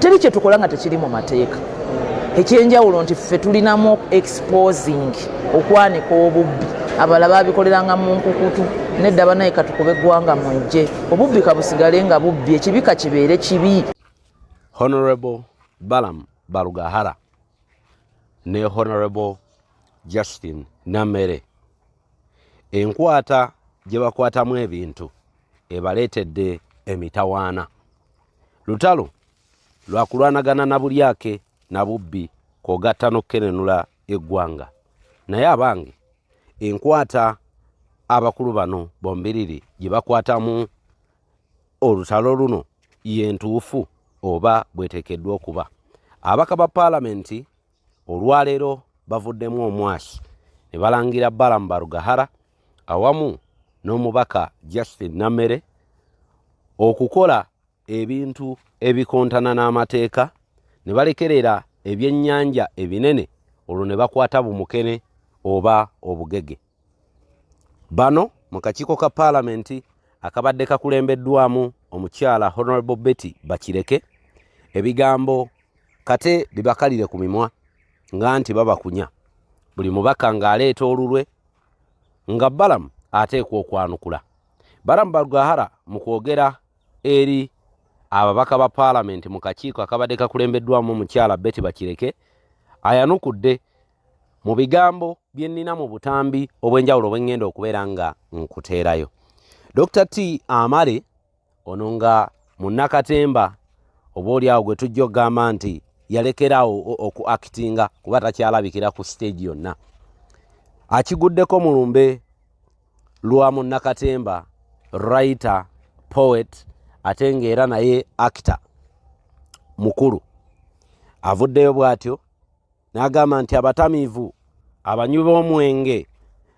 teri kye tukola nga tekiri mu mateeka. Ekyenjawulo nti ffe tulinamu exposing okwanika obubbi abalala babikoleranga mu nkukutu nedda banaye katukube eggwanga mwejje obubbi kabusigale nga bubbi ekibika kibeere kibi. Honorable Balaam Barugahara ne Honorable Justin Nameere enkwata gye bakwatamu ebintu ebaleetedde emitawaana. Lutalo lwakulwanagana na bulyake na bubbi kogatta n'okkenenula eggwanga. Naye abange enkwata abakulu bano bombiriri gye bakwatamu olutalo luno yentuufu oba bweteekeddwa okuba. Abaka ba paalamenti olwaleero bavuddemu omwasi ne balangira Balaam Barugahara awamu n'omubaka Justin Nameere okukola ebintu ebikontana n'amateeka ne balekerera ebyennyanja ebinene olwo ne bakwata bumukene oba obugege. Bano mu kakiiko ka paalamenti akabadde kakulembeddwamu omukyala Honorable Betty Bakireke ebigambo kate bibakalire ku mimwa nga nti babakunya buli mubaka ng'aleeta olulwe nga Balaam ateekwa okwanukula. Balaam Barugahara mu kwogera eri ababaka ba paalamenti mu kakiiko akabadde kakulembeddwamu omukyala Betty Bakireke ayanukudde mu bigambo bye nnina mu butambi obw'enjawulo bwe ngenda okubeera nga nkuteerayo. Dr. T. Amale ono nga munnakatemba oba oliawo gwe tujja okugamba nti yalekeraawo okuactinga kuba takyalabikira ku stage yonna. Akiguddeko mu lumbe lwa munnakatemba writer poet ate ng'era naye actor mukulu. Avuddeyo bw'atyo n'agamba nti abatamiivu, abanywi b'omwenge,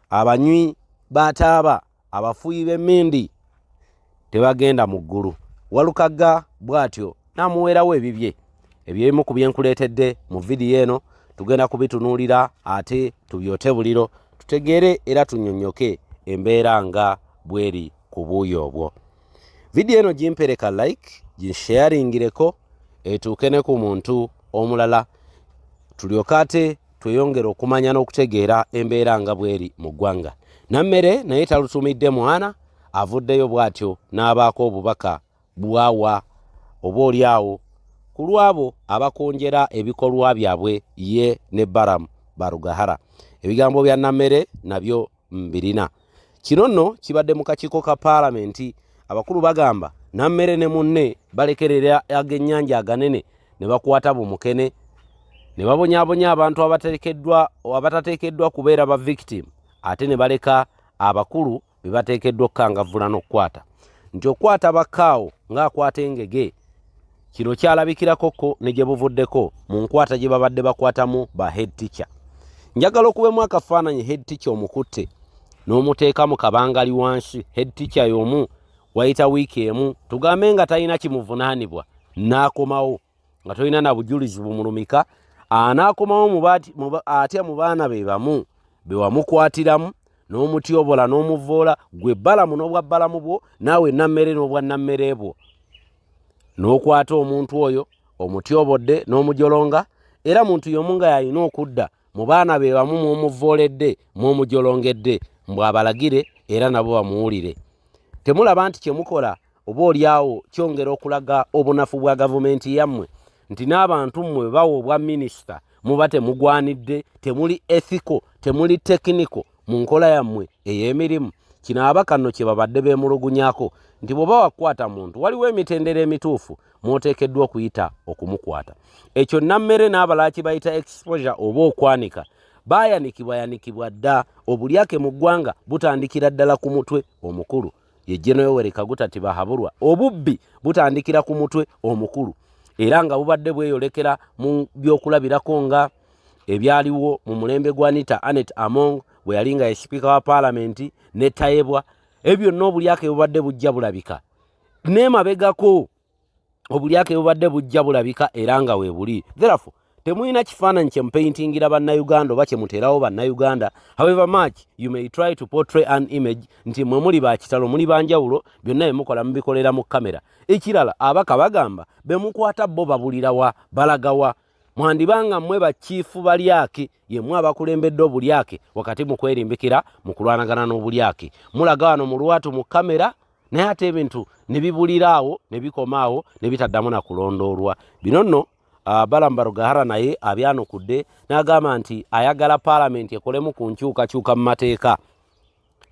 abanywi b'ataaba, abafuuyi b'emmindi tebagenda mu ggulu. Walukagga bw'atyo n'amuweerawo ebibye. Eby'ebimu ku byenkuleetedde mu vidiyo eno tugenda kubitunuulira ate tubyote buliro tutegeere era tunnyonnyoke embeera nga bweri ku buuyo obwo. Vidiyo eno gimpereka like, ginsharingireko etuuke ne ku muntu omulala tulyoka ate tweyongera okumanya n'okutegeera embeera nga bweri mu ggwanga. Nameere naye talutumidde mwana avuddeyo bw'atyo n'abaako obubaka bwawa oba oliawo ku lwabo abakonjera ebikolwa byabwe ye ne Balaam Barugahara. Ebigambo bya Nameere nabyo mbirina. Kino nno kibadde mu kakiiko ka paalamenti abakulu bagamba Nameere ne munne balekerera agennyanja aganene ne bakwata bumukene ne babonyaabonya abantu abatateekeddwa kubeera ba victim ate ne baleka abakulu be bateekeddwa okukangavvula n'okukwata. Nti okwata bakkaawo ng'akwata engege kino kyalabikirako ne gye buvuddeko mu nkwata gye babadde bakwatamu ba head teacher. Njagala okubemu akafaananyi head teacher omukutte n'omuteeka mu kabangali wansi. Head teacher y'omu wayita wiiki emu tugambe nga talina kimuvunaanibwa n'akomawo nga tolina na bujulizi bumulumika anaakomawo atya mu baana be bamu be wamukwatiramu n'omutyobola n'omuvoola gwe Balaam n'obwa Balaam bwo naawe Nameere n'obwa Nameere bwo n'okwata omuntu oyo omutyobodde n'omujolonga era muntu y'omu nga yalina okudda mu baana be bamu mw'omuvooledde mw'omujolongedde mbw'abalagire era nabo bamuwulire. Temulaba nti kye mukola oba oliawo kyongera okulaga obunafu bwa gavumenti yammwe nti n'abantu mmwe bawa obwa minisita muba temugwanidde, temuli ethical, temuli technical mu nkola yammwe ey'emirimu. Kino abaka nno kye babadde beemulugunyako nti bw'oba wakwata muntu waliwo emitendera emituufu mw'oteekeddwa okuyita okumukwata. Ekyo Nameere n'abalala kye bayita exposure oba okwanika baayanikibwa dda. Obulyake mu ggwanga butandikira ddala ku mutwe omukulu ye General Yoweri Kaguta Tibahabulwa. Obubbi butandikira ku mutwe omukulu era nga bubadde bweyolekera mu byokulabirako nga ebyaliwo mu mulembe gwa Anita Anet Among bwe yali nga ye Speaker wa Paalamenti ne Tayebwa. Ebyo nno obulyake bubadde bujja bulabika n'emabegako obulyake bubadde bujja bulabika era nga we buli. Therefore temuyina kifaananyi kye mupaintingira bannayuganda oba kye muteerawo bannayuganda. However much you may try to portray an image nti mwe muli bakitalo muli banjawulo byonna bye mukola mubikolera mu kamera. Ekirala abaka bagamba be mukwata bo babulirawa balagawa. Mwandibanga mmwe bakiifu balyake yemmwe abakulembedde obulyake wakati mu kwerimbikira mu kulwanagana n'obulyake. Mulaga wano mu lwatu mu kamera naye ate ebintu ne bibuliraawo ne bikomaawo ne bitaddamu na kulondoolwa. Bino nno Balaam Barugahara naye abyanukudde n'agamba nti ayagala paalamenti ekolemu ku nkyukakyuka mu mateeka.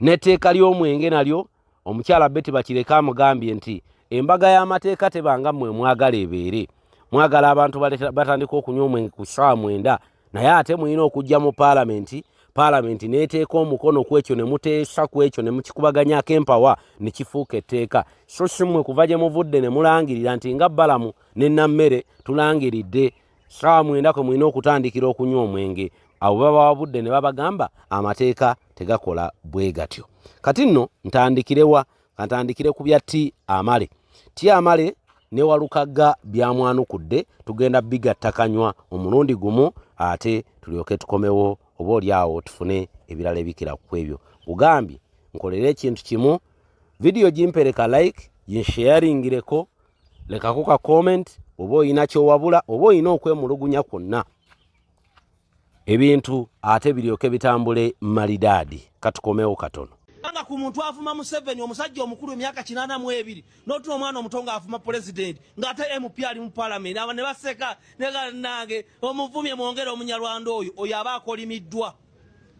N'etteeka ly'omwenge nalyo omukyala Betty Bakireka amugambye nti embaga y'amateeka tebanga mmwe mwagala ebeere. Mwagala abantu batandika okunywa omwenge ku ssaawa 9 naye ate muyina okujja mu paalamenti. Paalamenti n'eteeka omukono ku ekyo ne muteesa ku ekyo ne mukikubaganyako empawa ne kifuuka etteeka. So si mmwe kuva gye muvudde ne mulangirira nti nga Balaam ne Nameere tulangiridde ssaawa 9 kwe mulina okutandikira okunywa omwenge. Abo baba wabudde ne babagamba amateeka tegakola bwe gatyo. Kati nno ntandikirewa kantandikire ku bya Amale. Amale ne Walukagga byamwanukudde tugenda bigattakanywa omulundi gumu ate tulyoke tukomewo oba olyawo tufune ebirala ebikira ku ebyo. Ugambye nkolere ekintu kimu, video gimpereka like, ginsharingireko, lekako ka comment oba oyina kyowabula oba oyina okwemulugunya kwonna. Ebintu ate biryoke bitambule malidaadi. Katukomewo katono. Anga ku muntu avuma Museveni omusajja omukulu emyaka 82 n'otuma omwana omutonga avuma president ng'ate MP ali mu parliament aba ne baseka nange omuvumye mwongere omunyarwanda oyo aba akolimiddwa.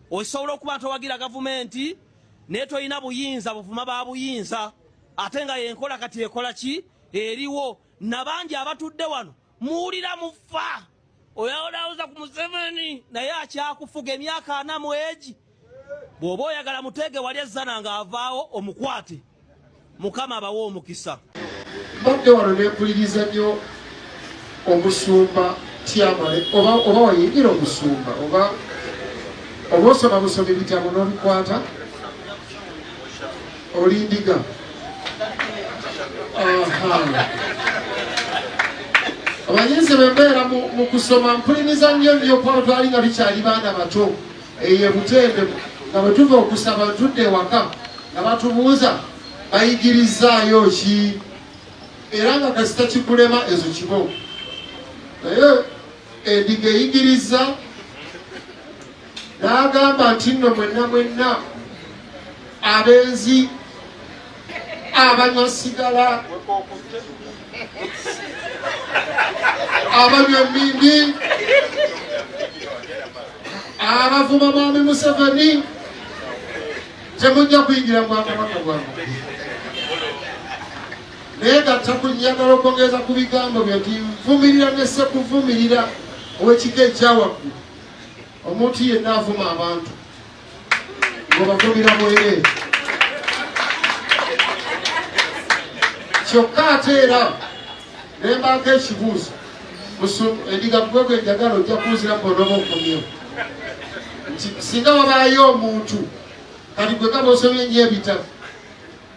Osobola okuba ntowagira gavumenti ne toyina buyinza buvuma ba buyinza ate nga yenkola kati ekola ki eriwo nabangi abatudde wano muwulira mufa oyawulawuza ku Museveni naye akyakufuga emyaka 4 mu egi. Bw'oba oyagala muteege wali ezzana ng'avaawo omukwate Mukama abawo omukisa. Mbadde wano neempuliriza nnyo omusumba Amale oba wayingira omusumba oba osoma busoma ebitabo n'obikwata olindiga. Abayinza bembeera mu kusoma mpuliriza nnyo kuba twali nga bikyali baana bato eyo Butembe nga bwe tuva okusaba tudde ewaka nga batubuuza bayigirizaayo ki era nga kasita kikulema ezo kibo. Naye endiga eyigiriza n'agamba nti nno mwenna abenzi abanywa sigala abanywa emmindi abavuma mwami Museveni temujja kuyingira mu Kabaka bwange. Naye gatta kunyagala okwongeza ku bigambo bye nti nvumirira ne sekuvumirira ow'ekika ekyawaggulu. Omuntu yenna avuma abantu ng'obavumira bwereere. Kyokka ate era ne mbaako ekibuuzo endiga kugwegwe njagala ojja kuwuzira mbonoba okomyewo nti singa wabaayo omuntu kati gwe gaba osomye nnyo ebitabo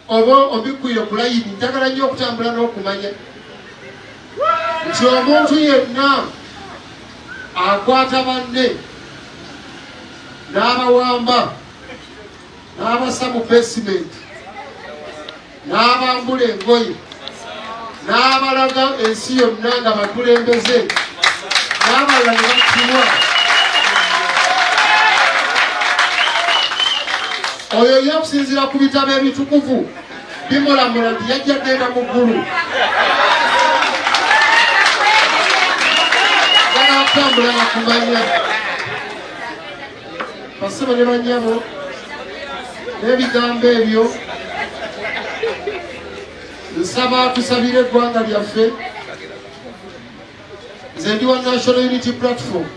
oba obikwire ku layini njagala nnyo okutambula n'okumanya nti omuntu yenna akwata banne n'abawamba n'abasa mu basementi n'abambula engoye n'abalaga ensi yonna nga bakulembeze n'abalala ne battibwa. Oyo yakusinziira ku bitabo ebitukuvu bimulamula nti yajja genda mu ggulu. Ganaakutambula nga kumanya basebo ne banyabo n'ebigambo ebyo nsaba tusabire eggwanga lyaffe. Nze ndi wa National Unity Platform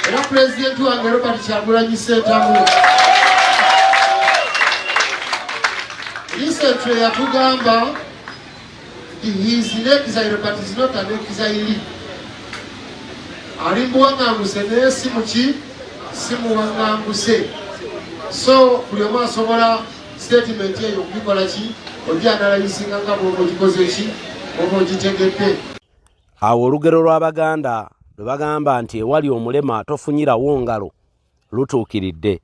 era Pulezidenti wange Robert Kyagulanyi Ssentamu recently yatugamba he is in exile but is not an exile. Ali muwaŋŋanguse naye si muwaŋŋanguse. So buli omu asobola statement eyo okubikola ki ojja analayisinga nga bw'oba ogikoze ki oba ogitegedde. Awo olugero lw'Abaganda lwe bagamba nti ewali omulema tofunyirawo ngalo lutuukiridde.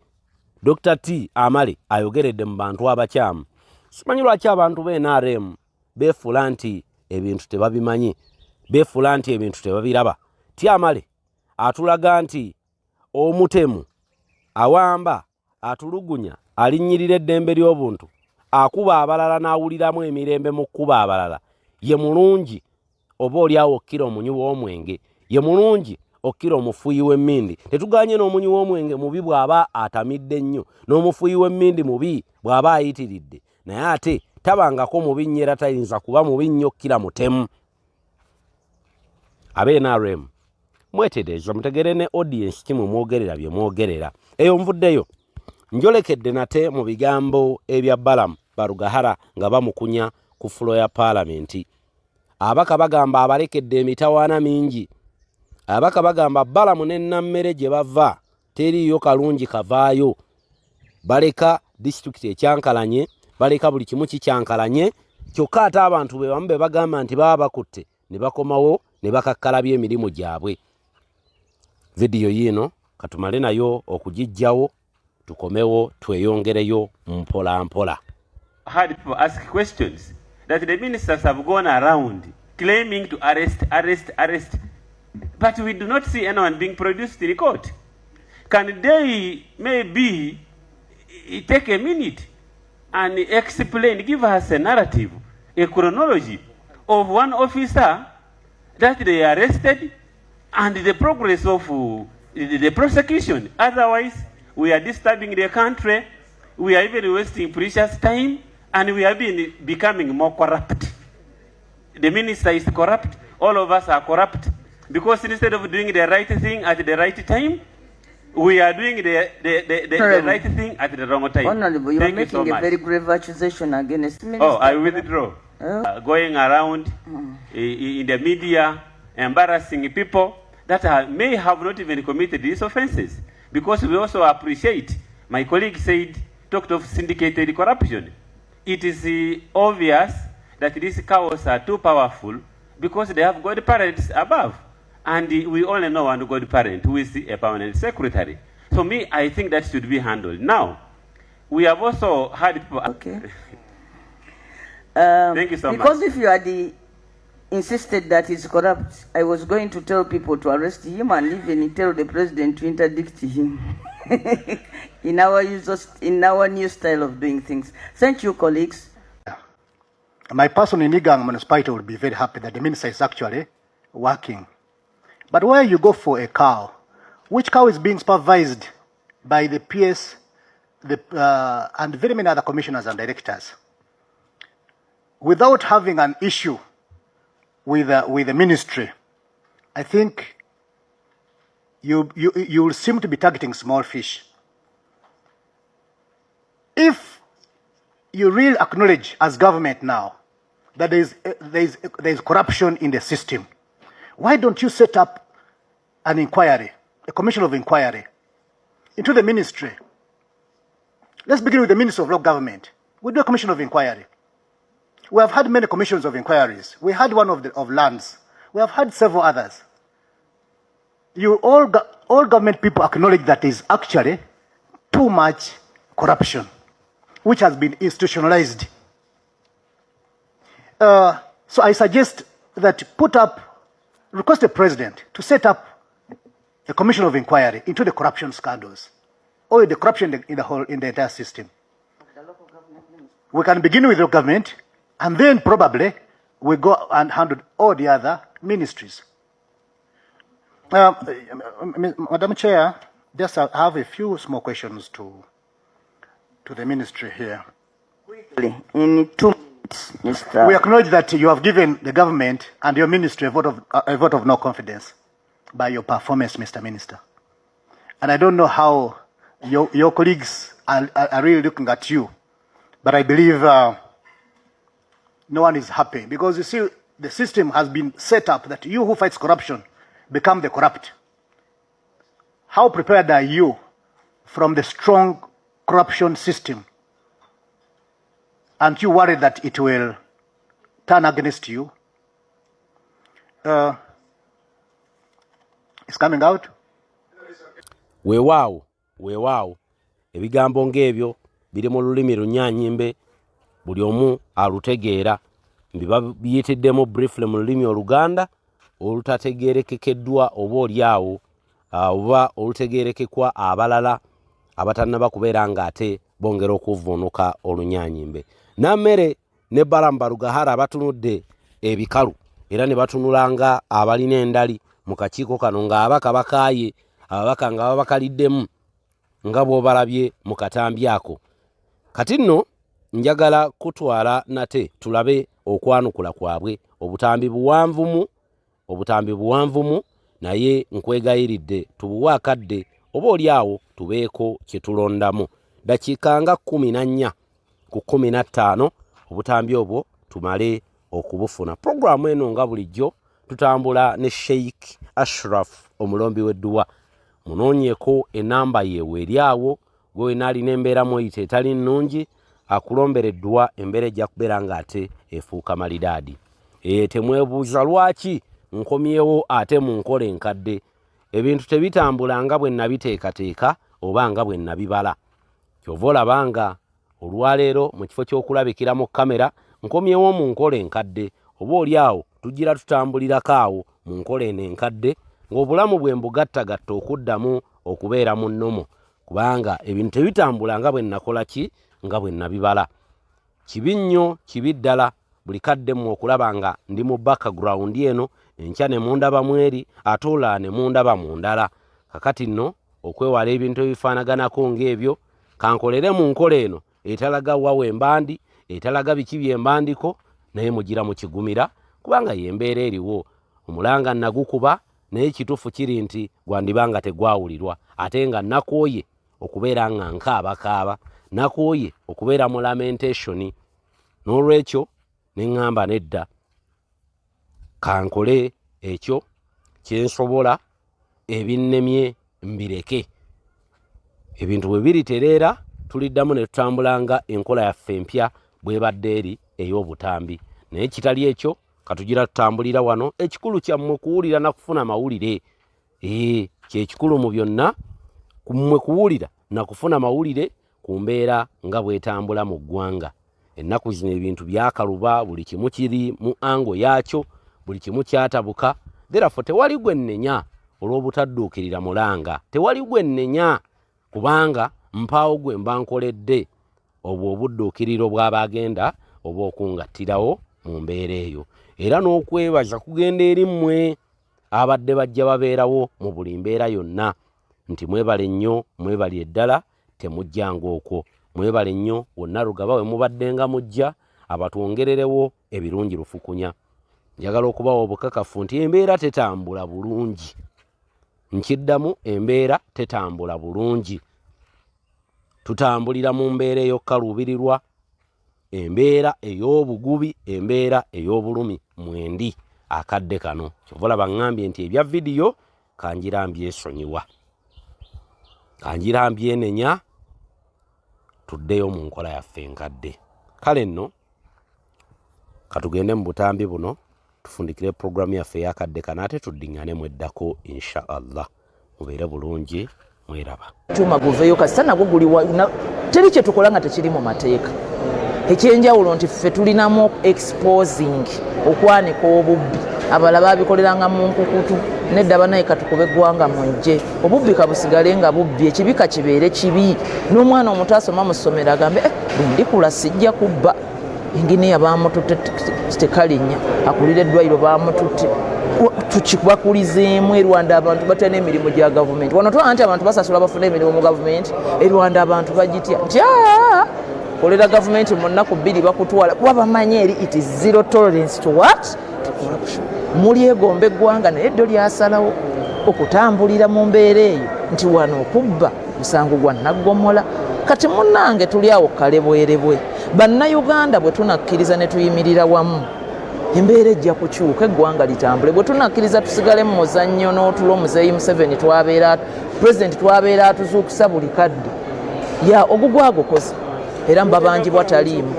Dr. T. Amale ayogeredde mu bantu abakyamu. Simanyi lwaki abantu b'NRM beefuula nti ebintu tebabimanyi, beefuula nti ebintu tebabiraba. T. Amale atulaga nti omutemu awamba atulugunya alinnyirira eddembe ly'obuntu akuba abalala n'awuliramu emirembe mu kkuba abalala ye mulungi oba oliawo okkira omunywi w'omwenge, ye mulungi okkira omufuuyi w'emmindi. Tetuganye n'omunywi w'omwenge mubi bw'aba atamidde nnyo, n'omufuuyi w'emmindi mubi bw'aba ayitiridde, naye ate tabangako mubi nnyo era tayinza kuba mubi nnyo okkira mutemu. Ab'NRM mwetereeza mutegere ne audience kimwe mwogerera bye mwogerera. Eyo nvuddeyo njolekedde nate mu bigambo ebya Balaam Barugahara nga bamukunya ku fulo ya Paalamenti. Abaka bagamba abalekedde emitawaana mingi. Abaka bagamba Balaam ne Nameere gye bava teriiyo kalungi kavaayo. Baleka disitulikiti ekyankalanye, baleka buli kimu kikyankalanye, kyokka ate abantu be bamu be bagamba nti baba bakutte ne bakomawo ne bakakkalabya emirimu gyabwe. Vidiyo yino katumale nayo okugijjawo tukomewo tweyongereyo mpola mpola. I heard people ask questions that the ministers have gone around claiming to arrest, but we do not see anyone being produced in court. Can they maybe take a minute and explain, give us a narrative, a chronology of one officer that they arrested and the progress of the prosecution? Otherwise, we are disturbing the country, we are even wasting precious time, and we are becoming more corrupt. The minister is corrupt, all of us are corrupt, because instead of doing the right thing at the right time, we are doing the right thing at the wrong time. Honorable, you are making a very grave accusation against minister. Oh, I withdraw. Going around in the media, embarrassing people that may have not even committed these offenses. Because we also appreciate, my colleague said, talked of syndicated corruption. It is obvious that these cows are too powerful because they have godparents above. And we only know one godparent who is a permanent secretary. So me, I think that should be handled. Now, we have also had people... Okay. Thank you so much. Because if you had insisted that he's corrupt, I was going to tell people to arrest him and even tell the president to interdict him in our new style of doing things. Thank you, colleagues. My person in Igang municipality will be very happy that the minister is actually working. But where you go for a cow, which cow is being supervised by the PS and very many other commissioners and directors, without having an issue with the ministry, I think you will seem to be targeting small fish. If you really acknowledge as government now that there is corruption in the system, why don't you set up an inquiry, a commission of inquiry into the ministry? Let's begin with the Minister of Local Government. We do a commission of inquiry. We have had many commissions of inquiries. We had one of lands. We have had several others. You all government people acknowledge that there is actually too much corruption, which has been institutionalized. So I suggest that request the president to set up a commission of inquiry into the corruption scandals or the corruption in the entire system. We can begin with the government, and then probably we go and handle all the other ministries. Madam Chair, just I have a few small questions to the ministry here. Quickly, in 2 minutes, Mr. We acknowledge that you have given the government and your ministry a vote of no confidence by your performance, Mr. Minister. And I don't know how your colleagues are really looking at you, but I believe no one is happy, because you see, the system has been set up that you who fights corruption become the corrupt. How prepared are you from the strong corruption system? Aren't you worried that it will turn against you is coming out? Weewaawo ebigambo ng'ebyo biri mu lulimi Lunyanyimbe buli omu alutegeera mbiba biyitiddemu briefly mu lulimi Oluganda olutategeerekekeddwa oba oliawo oba olutegeerekekwa abalala abatannaba kubeera ng'ate bongera okuvvuunuka Olunyanyimbe. Nameere ne Balaam Balugahara batunudde ebikalu era ne batunulanga abalina endali mu kakiiko kano ng'ababaka bakaaye ababaka nga babakaliddemu nga bw'obalabye mu katambi ako. Kati nno njagala kutwala nate tulabe okwanukula kwabwe obutambi buwanvumu naye nkwegayiridde tubuwe akadde oba oliawo tubeeko kye tulondamu. Dakiika nga 14 ku 15 obutambi obwo tumale okubufuna. Programu eno nga bulijjo tutambula ne Sheikh Ashraf omulombi w'edduwa. Munoonyeko enamba yewe eriawo gwe nalina embeera moyita etali nnungi akulombera edduwa embeera ejja kubeera ng'ate efuuka malidaadi. Temwebuuza lwaki nkomyewo ate mu nkola enkadde. Ebintu tebitambula nga bwe nabiteekateeka oba nga bwe nabibala. Kyova olabanga olwaleero mu kifo ky'okulabikira mu kamera nkomyewo mu nkola enkadde oba oliawo tugira tutambulirako awo mu nkola eno enkadde ng'obulamu bwe mbugattagatta okuddamu okubeera mu nnomo kubanga ebintu tebitambula nga bwe nakola nga bwe nabibala. Kibi nnyo kibi ddala buli kadde mu okulaba nga ndi mu background eno enkya ne mundaba mweri ate olala ne mundaba mu ndala. Kakati nno okwewala ebintu ebifaanaganako ng'ebyo kankolere mu nkola eno etalaga wawe embandi etalaga biki byembandiko naye mugira mu kigumira kubanga yembeera eriwo. Omulanga nagukuba naye kituufu kiri nti gwandibanga tegwawulirwa ate nga nakooye okubeera nga nkaabakaaba nakooye okubeera mu lamentation. N'olwekyo ne ŋŋamba nedda kankole ekyo kyensobola ebinnemye mbireke. Ebintu bwe biritereera tuliddamu ne tutambulanga enkola yaffe empya bwebadde eri ey'obutambi. Naye kitali ekyo katugira tutambulira wano ekikulu kyammwe kuwulira na kufuna mawulire. Kyekikulu mu byonna mmwe kuwulira na kufuna mawulire ku mbeera nga bwetambula mu ggwanga. Ennaku zino ebintu byakaluba buli kimu kiri mu ango yaakyo buli kimu kyatabuka. Therefore tewali gwe nnenya olw'obutadduukirira mulanga. Tewali gwe nnenya kubanga mpaawo gwe mba nkoledde obwo obudduukiriro bw'aba agenda oba okungattirawo mu mbeera eyo. Era n'okwebaza kugenda eri mmwe abadde bajja babeerawo mu buli mbeera yonna nti mwebale nnyo mwebali eddala temujjanga okwo. Mwebale nnyo wonna Rugaba we mubadde nga mujja abatwongererewo ebirungi lufukunya. Njagala okubawa obukakafu nti embeera tetambula bulungi. Nkiddamu embeera tetambula bulungi. Tutambulira mu mbeera ey'okkaluubirirwa, embeera ey'obugubi, embeera ey'obulumi mwendi akadde kano. Kyova olaba ŋŋambye nti ebya vidiyo kanjirambye esonyiwa kanjirambye enenya tuddeyo mu nkola yaffe enkadde. Kale nno katugende mu butambi buno tufundikire programu yaffe eyakadde kano ate tuddiŋŋanemu eddako insha Allah. Mubeere bulungi mweraba. Tuma guveyo kasita nagwo guli teri kye tukola nga tekiri mu mateeka. Ekyenjawulo nti ffe tulinamu exposing okwanika obubbi abala babikoleranga mu nkukutu nedda banaye katukube eggwanga mujje obubbi kabusigale nga bubbi ekibika kibeere kibi. N'omwana omuto asoma mu ssomero agambe bwendikula sijja kubba enginiya bamututte tekalinnya akulira eddwaliro bamututte. Tukibakulizeemu Rwanda abantu batana emirimu gya gavumenti. Wano twala nti abantu basasula bafuna emirimu mu gavumenti. Rwanda abantu bagitya nti kolera gavumenti mu nnaku 2 bakutwala kuba bamanye eri it is zero tolerance to what? Corruption. Muli egomba eggwanga naye eddo lyasalawo okutambulira mu mbeera eyo nti wano okubba musango gwa naggomola. Kati munnange tuli awo kale bwerebwe. Bannayuganda bwe tunakkiriza ne tuyimirira wamu embeera ejja kukyuka eggwanga litambule. Bwe tunakkiriza tusigale mu muzannyo n'otulo Muzeeyi Museveni twabeera president twabeera atuzuukusa buli kadde ya ogugwagokoze era mbabanjibwa taliimu.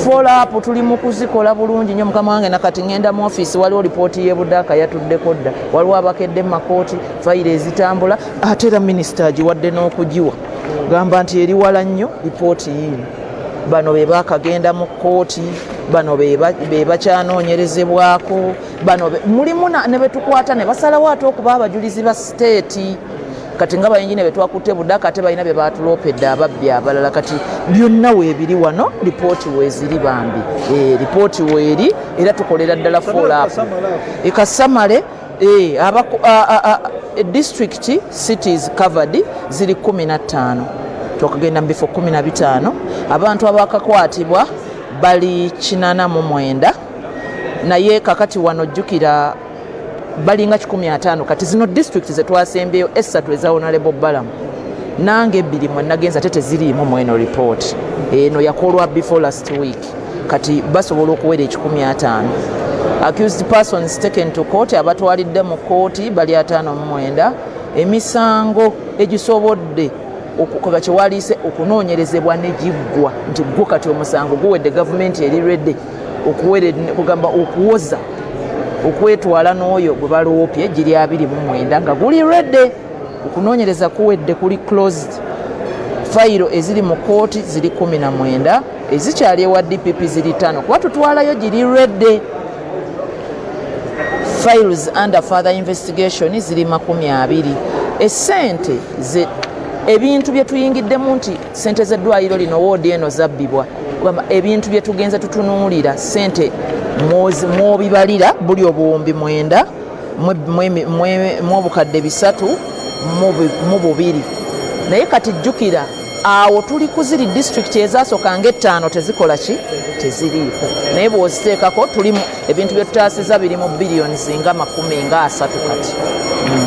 Follow up tuli mu kuzikola bulungi nnyo mukama wange, nakati ngenda mu office waliwo lipooti y'ebudaaka yatuddeko dda, waliwo abakedde mu makooti fayiro ezitambula, ate era minisita agiwadde n'okugiwa gamba nti eri wala nnyo lipooti yiino. Bano be baakagenda mu kkooti, bano be bakyanoonyerezebwako, bano mulimu ne betukwata ne basalawo ate okuba abajulizi ba siteeti. Kati nga bayingine betwakutte budaaka ate balina bye baatuloopedde ababbi abalala, kati byonna weebiri wano, lipooti weeziri bambi, lipooti weeri era tukolera ddala follow-up. Ekasamale district cities covered ziri 15, twakagenda mu bifo 15, abantu abakakwatibwa bali 89, naye kakati wano jjukira balinga 15. Kati zino district zetwasembyeyo esatu eza Honorable Balaam nange 2 mwe nagenza tete ziriimu mweno report eno yakolwa before last week, kati basobola okuwera 15. Accused persons taken to court, abatwalidde mu kooti bali 59. Emisango egisobodde okukola kyewaliise okunoonyerezebwa negiggwa nti gwo kati omusango guwedde gavumenti eri redde kugamba okuwoza okwetwala n'oyo gwe baloopye giri 29 nga guli redde okunoonyereza kuwedde, kuli closed. Fayiro eziri mu kooti ziri 19, ezikyali ewa DPP ziri 5 kuba tutwalayo giri redde. Files under further investigation ziri 20. Esente ebintu bye tuyingiddemu nti sente z'eddwaliro lino woodi eno zabbibwa, ebintu bye tugenza tutunuulira sente mwobibalira buli obuwumbi 9 mu obukadde 3 mu 2. Naye kati jjukira awo tuli kuziri district ezasooka nga 5 tezikola ki teziriiko, naye bw'oziteekako tulimu ebintu bye tutaasiza biri mu billions nga 30 kati.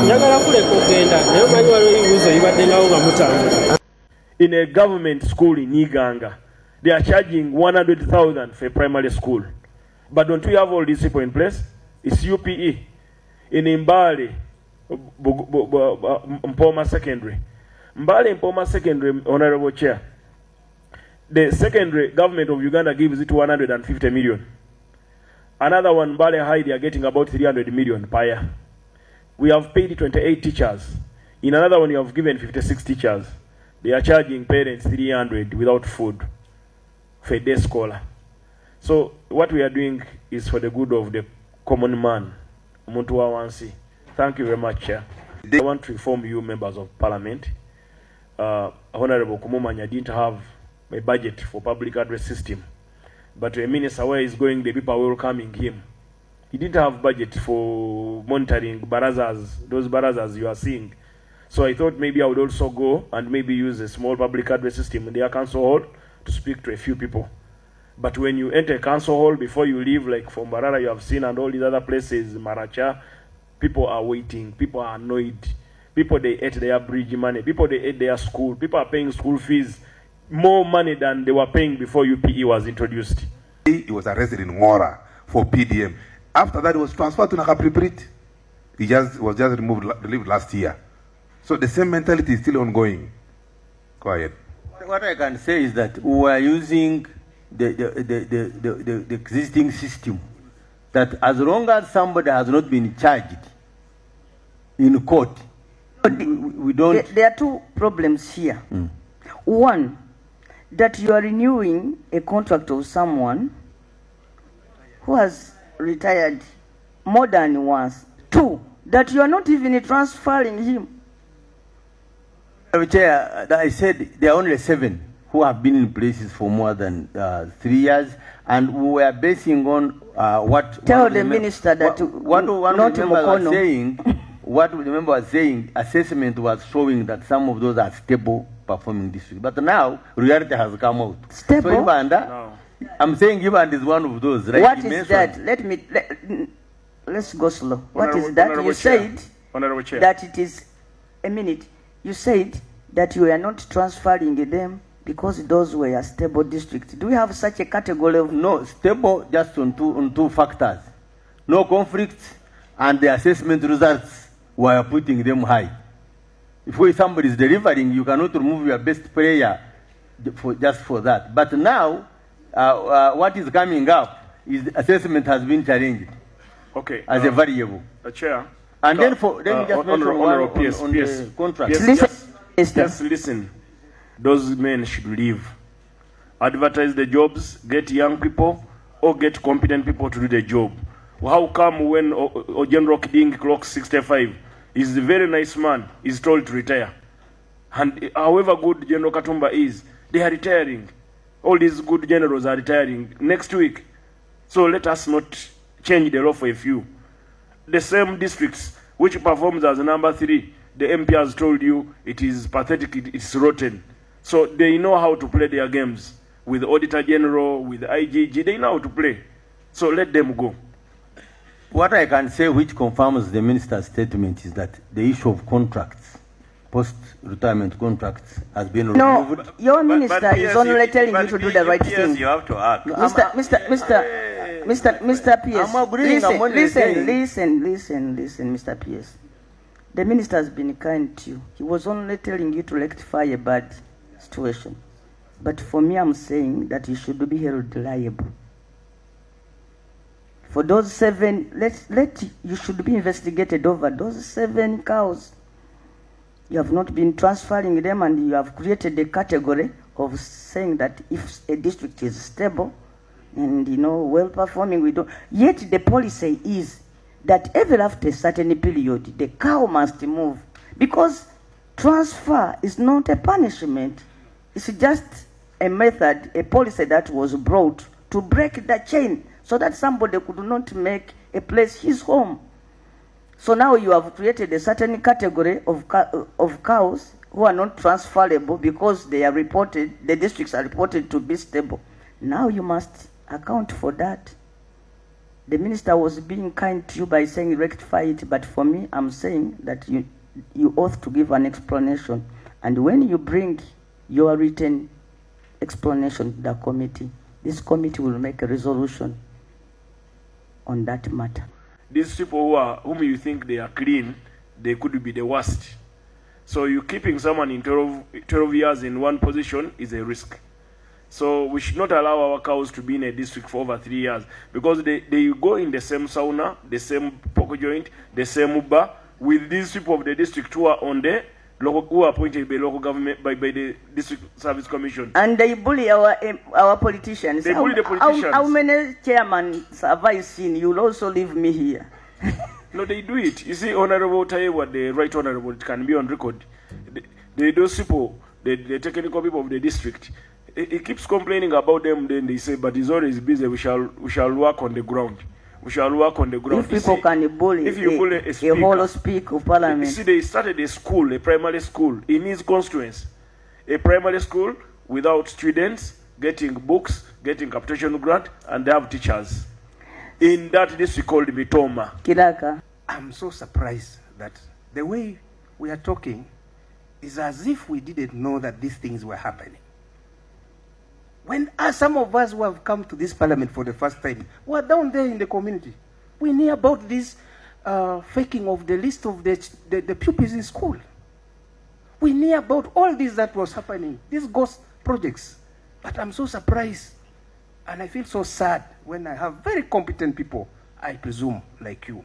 Njagala kuleka ogenda naye omanyi waliwo ebibuuzo ebibaddengawo nga mutambula. In a government school in Uganda, they are charging 100,000 for a primary school. But don't we have all these people in place? It's UPE. In Mbale, Mpoma Secondary. Mbale Mpoma Secondary, Honorable Chair. The secondary government of Uganda gives it 150 million. Another one, Mbale High, they are getting about 300 million per year. We have paid 28 teachers. In another one, you have given 56 teachers. They are charging parents 300 without food for a day scholar. So what we are doing is for the good of the common man. Thank you very much, Chair. I want to inform you, members of Parliament. Honorable Kumumanya didn't have a budget for public address system. But the minister where he's going, the people are welcoming him. He didn't have budget for monitoring barazas, those barazas you are seeing. So I thought maybe I would also go and maybe use a small public address system in their council hall to speak to a few people. But when you enter a council hall, before you leave, like from Barara you have seen and all these other places, Maracha, people are waiting, people are annoyed. People, they ate their bridge money. People, they ate their school. People are paying school fees, more money than they were paying before UPE was introduced. He was arrested in Ngora for PDM. After that, he was transferred to Nakapriprit. He was just relieved last year. So the same mentality is still ongoing. Go ahead. What I can say is that we are using the existing system. That as long as somebody has not been charged in court, we don't. There are 2 problems here. One, that you are renewing a contract of someone who has retired more than once. 2, that you are not even transferring him. Chair, I said there are only 7 who have been in places for more than 3 years, and we were basing on what. Tell the minister that what not was saying. What the member was saying, assessment was showing that some of those are stable performing districts. But now, reality has come out. Stable? So Uganda, no. I'm saying Uganda is one of those. Right? What is that? Let's go slow. What is that? You said that it is, a minute, you said that you are not transferring them because those were a stable districts. Do we have such a category of? No, stable just on two factors. No conflicts and the assessment results were putting them high. If somebody is delivering, you cannot remove your best player just for that. But now, what is coming up is the assessment has been challenged. Okay. As a variable. Chair. And then for then just mention one on the contract. Just listen. Those men should leave. Advertise the jobs, get young people, or get competent people to do the job. How come when General Kiding clocks 65, he's a very nice man, he's told to retire? And however good General Katumba is, they are retiring. All these good generals are retiring next week. So let us not change the law for a few. The same districts which performs as number 3, the MP has told you it is pathetic, it's rotten. So they know how to play their games. With the Auditor General, with the IGG, they know how to play. So let them go. What I can say which confirms the minister's statement is that the issue of contracts, post-retirement contracts, has been removed. No, your minister is only telling you to do the right thing. You have to act. Mr. PS, I'm agreeing. listen, Mr. PS. The minister has been kind to you. He was only telling you to rectify a bad situation. But for me, I'm saying that you should be held liable. For those 7, you should be investigated over those 7 cows. You have not been transferring them, and you have created a category of saying that if a district is stable and well performing, we don't. Yet the policy is that ever after a certain period, the cow must move, because transfer is not a punishment. It's just a method, a policy that was brought to break the chain, so that somebody could not make a place his home. So now you have created a certain category of cows who are not transferable because they are reported, the districts are reported to be stable. Now you must account for that. The minister was being kind to you by saying rectify it, but for me, I'm saying that you ought to give an explanation. And when you bring your written explanation to the committee, this committee will make a resolution on that matter. These people whom you think they are clean, they could be the worst. So you keeping someone in 12 years in one position is a risk. So we should not allow our cows to be in a district for over 3 years, because they go in the same sauna, the same poker joint, the same Uber with these people of the district who are on the local, who are appointed by local government, by the district service commission. And they bully our politicians. They bully the politicians. How many chairmen have I seen? You'll also leave me here. No, they do it. You see, Honorable Taiwa, the right honorable, it can be on record. Those people, the technical people of the district, he keeps complaining about them. Then they say, but he's always busy. We shall work on the ground. We shall work on the ground. If people can bully, if you bully a speaker, a whole speak of parliament. You see, they started a school, a primary school in his constituency. A primary school without students, getting books, getting capitation grant, and they have teachers. In that district called Mitoma. Kidaka. I'm so surprised that the way we are talking is as if we didn't know that these things were happening. When some of us who have come to this parliament for the first time were down there in the community, we knew about this faking of the list of the pupils in school. We knew about all this that was happening, these ghost projects. But I'm so surprised, and I feel so sad when I have very competent people, I presume, like you,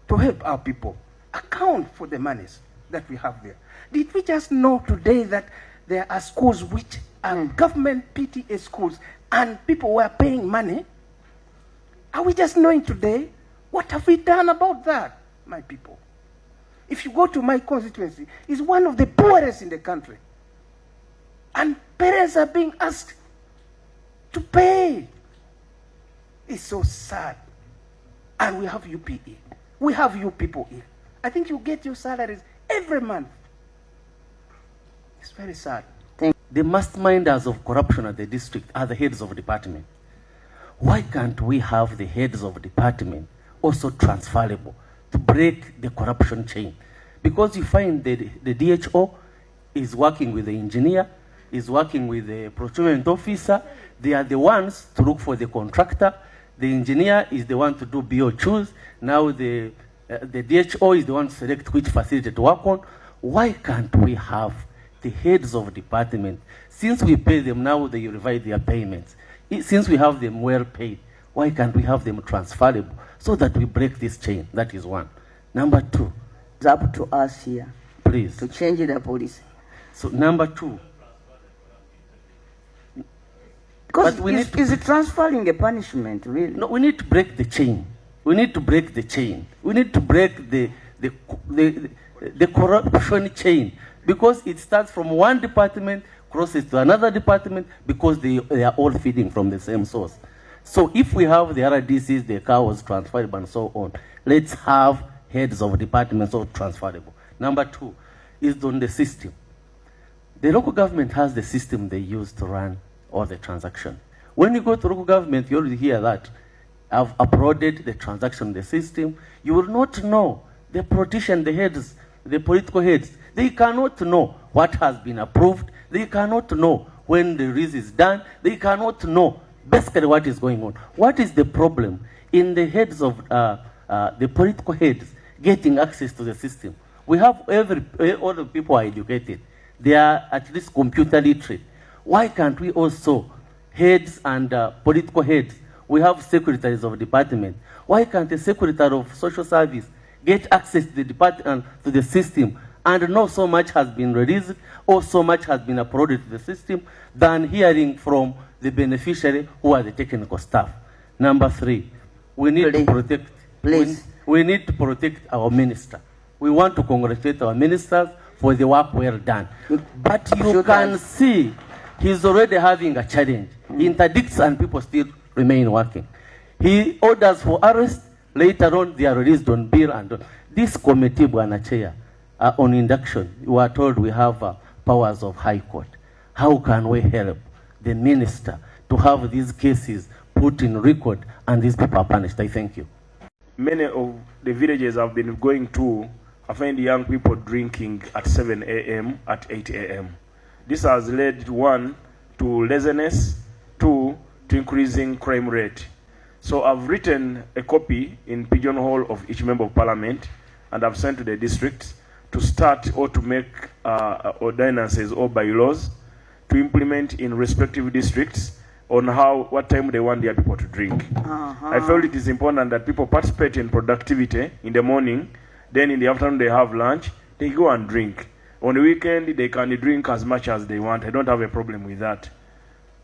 to help our people account for the monies that we have there. Did we just know today that there are schools which are government PTA schools and people were paying money? Are we just knowing today? What have we done about that, my people? If you go to my constituency, it's one of the poorest in the country. And parents are being asked to pay. It's so sad. And we have UPE. We have you people here. I think you get your salaries every month. It's very sad. The masterminders of corruption at the district are the heads of department. Why can't we have the heads of department also transferable to break the corruption chain? Because you find that the DHO is working with the engineer, is working with the procurement officer. They are the ones to look for the contractor. The engineer is the one to do BOQs. Now the DHO is the one to select which facility to work on. Why can't we have the heads of department, since we pay them now, they revise their payments. Since we have them well paid, why can't we have them transferable so that we break this chain? That is one. Number two. It's up to us here. Please. To change the policy. So number two. Because is it transferring a punishment, really? No, we need to break the chain. We need to break the chain. We need to break the corruption chain, because it starts from one department, crosses to another department, because they are all feeding from the same source. So if we have the RDCs, the cows transferable and so on, let's have heads of departments all transferable. Number two is on the system. The local government has the system they use to run all the transaction. When you go to local government, you already hear that I've uploaded the transaction in the system. You will not know the politician, the heads, the political heads. They cannot know what has been approved. They cannot know when the release is done. They cannot know basically what is going on. What is the problem in the heads of the political heads getting access to the system? We have all the people are educated. They are at least computer literate. Why can't we also, heads and political heads, we have secretaries of department. Why can't the secretary of social service get access to the department, to the system, and know so much has been released or so much has been uploaded to the system than hearing from the beneficiary who are the technical staff? Number three, we need to protect. We need to protect our minister. We want to congratulate our ministers for the work well done. But you can see he's already having a challenge. He interdicts and people still remain working. He orders for arrest. Later on, they are released on bail. And this committee, Bwana Chair, on induction, we are told we have powers of high court. How can we help the minister to have these cases put in record and these people are punished? I thank you. Many of the villages I've been going to, I find young people drinking at 7 a.m., at 8 a.m. This has led, one, to laziness, two, to increasing crime rate. So I've written a copy in pigeonhole of each member of parliament, and I've sent to the districts to start or to make ordinances or bylaws to implement in respective districts on what time they want their people to drink. I felt it is important that people participate in productivity in the morning, then in the afternoon they have lunch, they go and drink. On the weekend, they can drink as much as they want. I don't have a problem with that.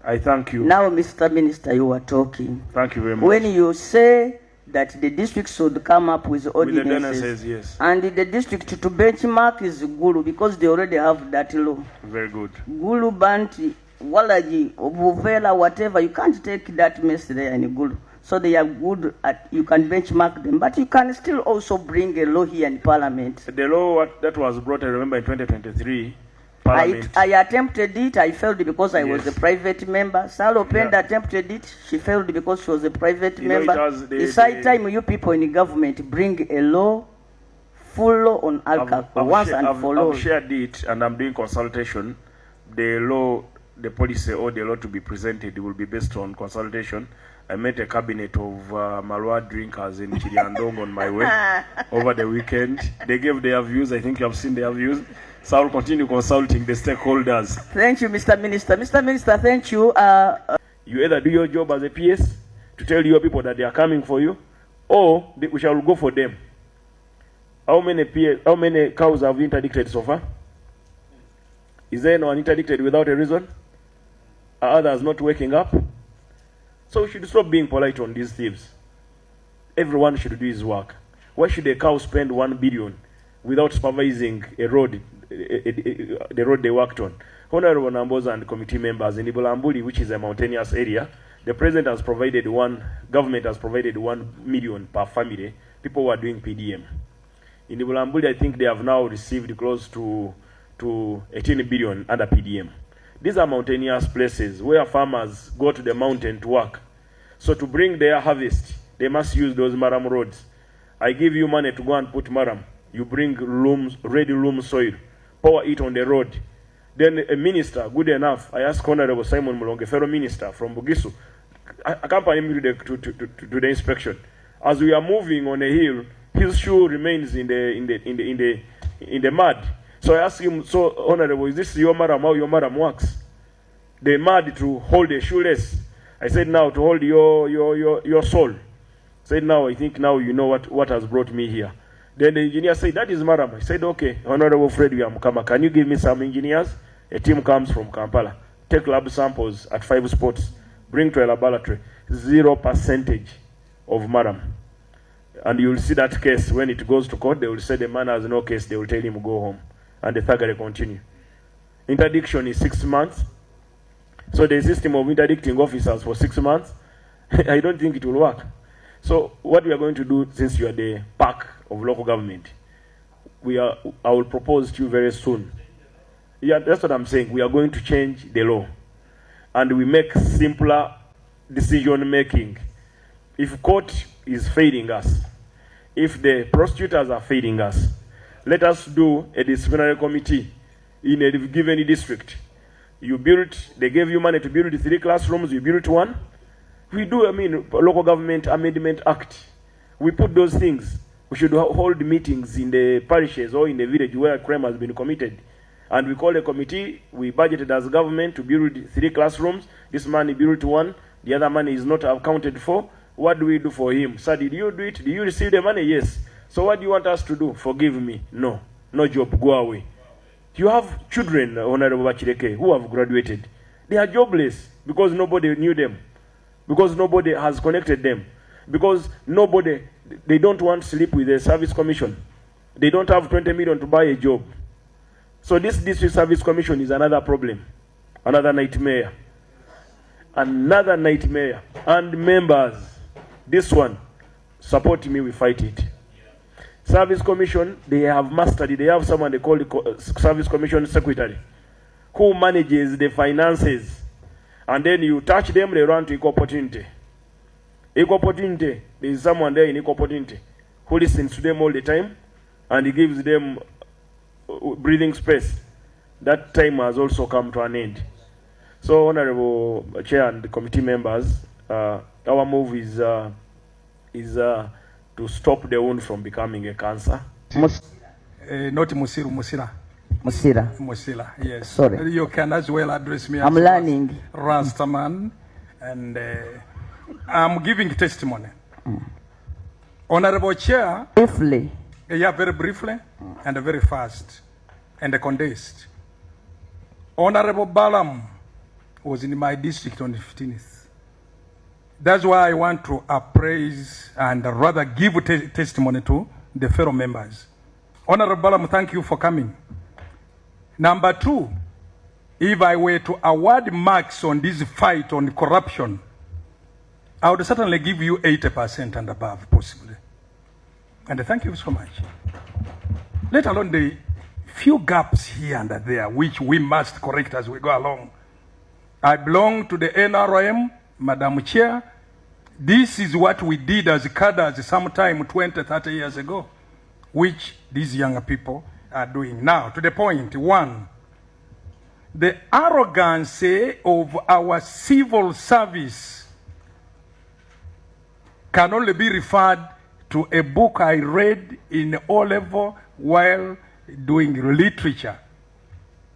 I thank you. Now, Mr. Minister, you are talking. Thank you very much. When you say that the district should come up with ordinances, yes. And the district to benchmark is Gulu, because they already have that law. Very good. Gulu, Banti, Walaji, Buvela, whatever, you can't take that mess there in Gulu. So they are good at, you can benchmark them, but you can still also bring a law here in Parliament. The law that was brought, I remember, in 2023, Parliament. I attempted it, I failed because I was a private member. Salo Penda attempted it, she failed because she was a private member. It's high time you people in the government bring a law, full law on alcohol, once and for all. I've shared it, and I'm doing consultation. The law, the policy or the law to be presented will be based on consultation. I met a cabinet of Malwa drinkers in Chiriandong on my way over the weekend. They gave their views. I think you have seen their views. So I will continue consulting the stakeholders. Thank you, Mr. Minister. Mr. Minister, thank you. You either do your job as a PS to tell your people that they are coming for you, or we shall go for them. How many cows have you interdicted so far? Is there anyone interdicted without a reason? Are others not waking up? So we should stop being polite on these thieves. Everyone should do his work. Why should a cow spend 1 billion without supervising a road, the road they worked on? Honorable Namboza and committee members in Ibulambuli, which is a mountainous area, the president has provided government has provided 1 million per family, people who are doing PDM. In Ibulambuli, I think they have now received close to 18 billion under PDM. These are mountainous places where farmers go to the mountain to work. So to bring their harvest, they must use those maram roads. I give you money to go and put maram. You bring ready loam soil, pour it on the road. Then a minister, good enough, I asked Honorable Simon Mulonge, fellow minister from Bugisu, accompany me to the inspection. As we are moving on a hill, his shoe remains in the mud. So So I asked him, so Honorable, is this your madam, how your madam works? They mad to hold a shoelace. I said, now to hold your soul. Said, now I think now you know what has brought me here. Then the engineer said, that is madam. I said, okay, Honorable Fred Yamukama, can you give me some engineers? A team comes from Kampala. Take lab samples at 5 spots. Bring to a laboratory. 0% of madam. And you will see that case when it goes to court. They will say the man has no case. They will tell him go home. And the thuggery continue. Interdiction is 6 months. So the system of interdicting officers for 6 months, I don't think it will work. So what we are going to do, since you are the PAC of local government, I will propose to you very soon. Yeah, that's what I'm saying. We are going to change the law. And we make simpler decision making. If court is failing us, if the prosecutors are failing us, let us do a disciplinary committee in a given district. They gave you money to build 3 classrooms, you built 1. We do, Local Government Amendment Act. We put those things. We should hold meetings in the parishes or in the village where a crime has been committed. And we call a committee, we budgeted as government to build 3 classrooms. This money built 1, the other money is not accounted for. What do we do for him? Sir, did you do it? Did you receive the money? Yes. So what do you want us to do? Forgive me. No. No job. Go away. You have children, Honorable Bakiguddeko, who have graduated. They are jobless because nobody knew them. Because nobody has connected them. Because they don't want to sleep with the service commission. They don't have 20 million to buy a job. So this district service commission is another problem. Another nightmare. Another nightmare. And members, this one, support me, we fight it. Service Commission, they have mastered it. They have someone they call the Service Commission Secretary who manages the finances. And then you touch them, they run to Equal Opportunity. Equal Opportunity, there is someone there in Equal Opportunity who listens to them all the time and he gives them breathing space. That time has also come to an end. So, Honorable Chair and the committee members, our move is to stop the wound from becoming a cancer. Not Musiru, Musira. Musila, yes. Sorry. You can as well address me I'm as learning. Rastaman, and I'm giving testimony. Honorable Chair. Briefly. Yeah, very briefly and very fast and condensed. Honorable Balaam was in my district on the 15th. That's why I want to appraise and rather give testimony to the fellow members. Honorable Balaam, thank you for coming. Number 2, if I were to award marks on this fight on corruption, I would certainly give you 80% and above, possibly. And thank you so much. Let alone the few gaps here and there, which we must correct as we go along. I belong to the NRM, Madam Chair. This is what we did as cadres sometime 20, 30 years ago, which these younger people are doing now. To the point, 1, the arrogance of our civil service can only be referred to a book I read in O-level while doing literature.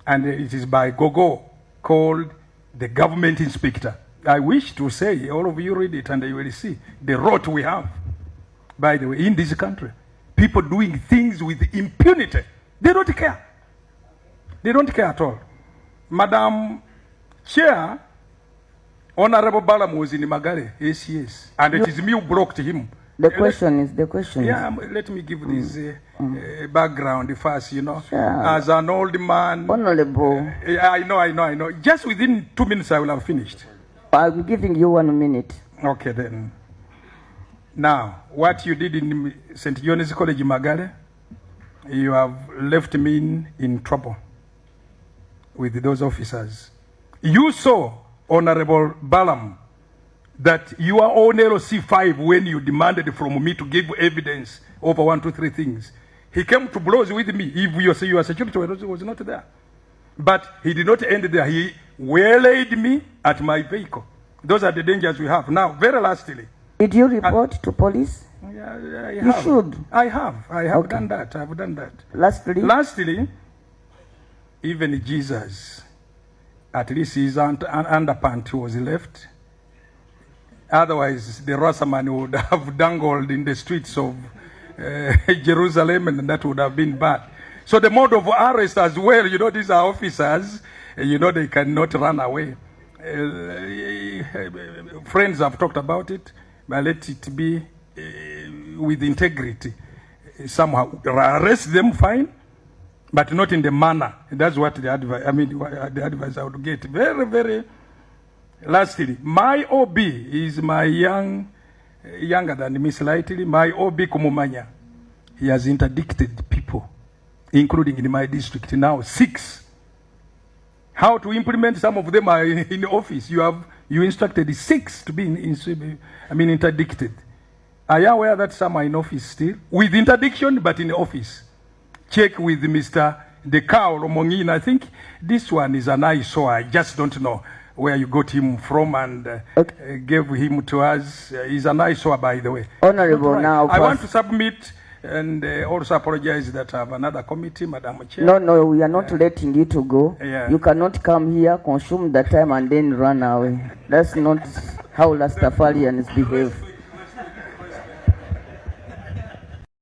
And it is by Gogo, called The Government Inspector. I wish to say, all of you read it and you will see the rot we have, by the way, in this country. People doing things with impunity. They don't care. They don't care at all. Madam Chair, Honorable Balaam was in Magare, yes. And it is me who blocked him. The question. Yeah, let me give this background first, Sure. As an old man. Honorable. I know. Just within 2 minutes I will have finished. I'm giving you 1 minute. Okay, then. Now, what you did in St. John's College, Magare, you have left me in trouble with those officers. You saw, Honorable Balaam, that you are on LOC 5 when you demanded from me to give evidence over 1, 2, 3 things. He came to blows with me if your security was not there. But he did not end there. He waylaid me at my vehicle. Those are the dangers we have. Now, very lastly. Did you report to police? Yeah, you should. I have okay. done that. I have done that. Lastly, even Jesus, at least his underpant was left. Otherwise, the Rasaman would have dangled in the streets of Jerusalem, and that would have been bad. So the mode of arrest as well, you know, these are officers, you know, they cannot run away. Friends have talked about it, but let it be with integrity. Somehow arrest them, fine, but not in the manner. That's what the advice, the advice I would get. Very, very. Lastly, my OB is my younger than me slightly. My OB Kumumanya, he has interdicted people, including in my district now 6. How to implement? Some of them are in office. You instructed 6 to be interdicted. Are you aware that some are in office still with interdiction, but in office? Check with Mr. Dekao Romongin. I think this one is an eyesore. I just don't know where you got him from and gave him to us. He's an eyesore, by the way. Honorable, now I want to submit and also apologize that I have another committee, Madam Chair. No, we are not letting you to go. Yeah. You cannot come here, consume the time, and then run away. That's not how Rastafarians behave.